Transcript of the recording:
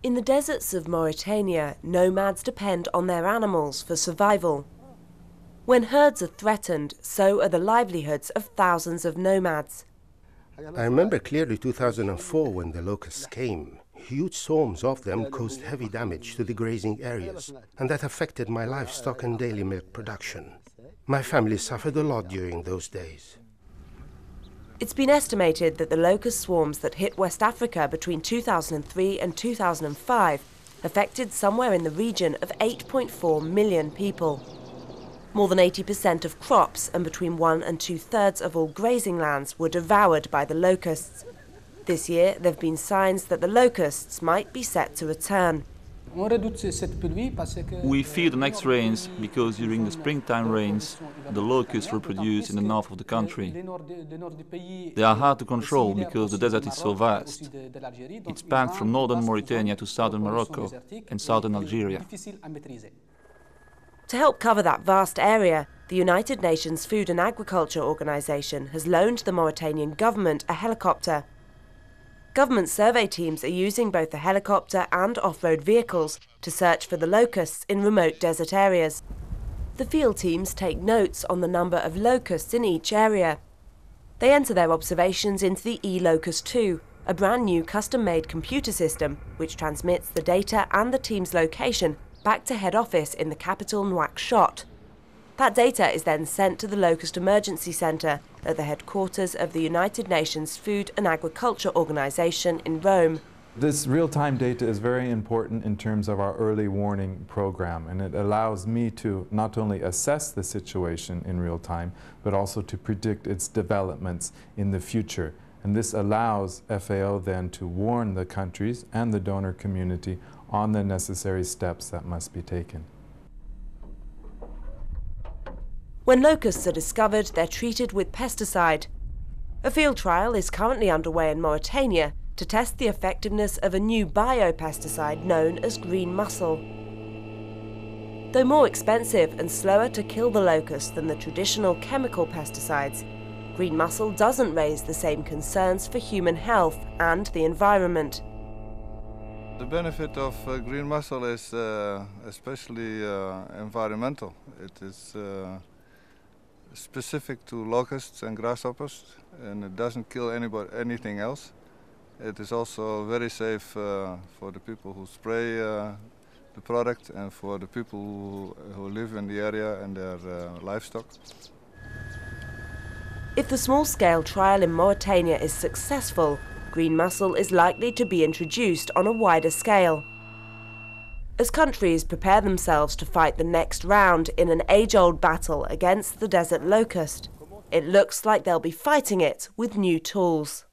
In the deserts of Mauritania, nomads depend on their animals for survival. When herds are threatened, so are the livelihoods of thousands of nomads. I remember clearly 2004 when the locusts came. Huge swarms of them caused heavy damage to the grazing areas, and that affected my livestock and daily milk production. My family suffered a lot during those days. It's been estimated that the locust swarms that hit West Africa between 2003 and 2005 affected somewhere in the region of 8.4 million people. More than 80% of crops and between 1 and 2/3 of all grazing lands were devoured by the locusts. This year, there have been signs that the locusts might be set to return. We fear the next rains because during the springtime rains, the locusts reproduce in the north of the country. They are hard to control because the desert is so vast. It spans from northern Mauritania to southern Morocco and southern Algeria. To help cover that vast area, the United Nations Food and Agriculture Organization has loaned the Mauritanian government a helicopter. Government survey teams are using both the helicopter and off-road vehicles to search for the locusts in remote desert areas. The field teams take notes on the number of locusts in each area. They enter their observations into the eLocust-2, a brand new custom-made computer system which transmits the data and the team's location back to head office in the capital Nouakchott. That data is then sent to the Locust Emergency Centre at the headquarters of the United Nations Food and Agriculture Organization in Rome. This real-time data is very important in terms of our early warning program, and it allows me to not only assess the situation in real time, but also to predict its developments in the future. And this allows FAO then to warn the countries and the donor community on the necessary steps that must be taken. When locusts are discovered, they're treated with pesticide. A field trial is currently underway in Mauritania to test the effectiveness of a new biopesticide known as green mussel. Though more expensive and slower to kill the locust than the traditional chemical pesticides, green mussel doesn't raise the same concerns for human health and the environment. The benefit of green mussel is especially environmental. It is specific to locusts and grasshoppers, and it doesn't kill anything else. It is also very safe for the people who spray the product and for the people who live in the area and their livestock. If the small-scale trial in Mauritania is successful, green mussel is likely to be introduced on a wider scale. As countries prepare themselves to fight the next round in an age-old battle against the desert locust, it looks like they'll be fighting it with new tools.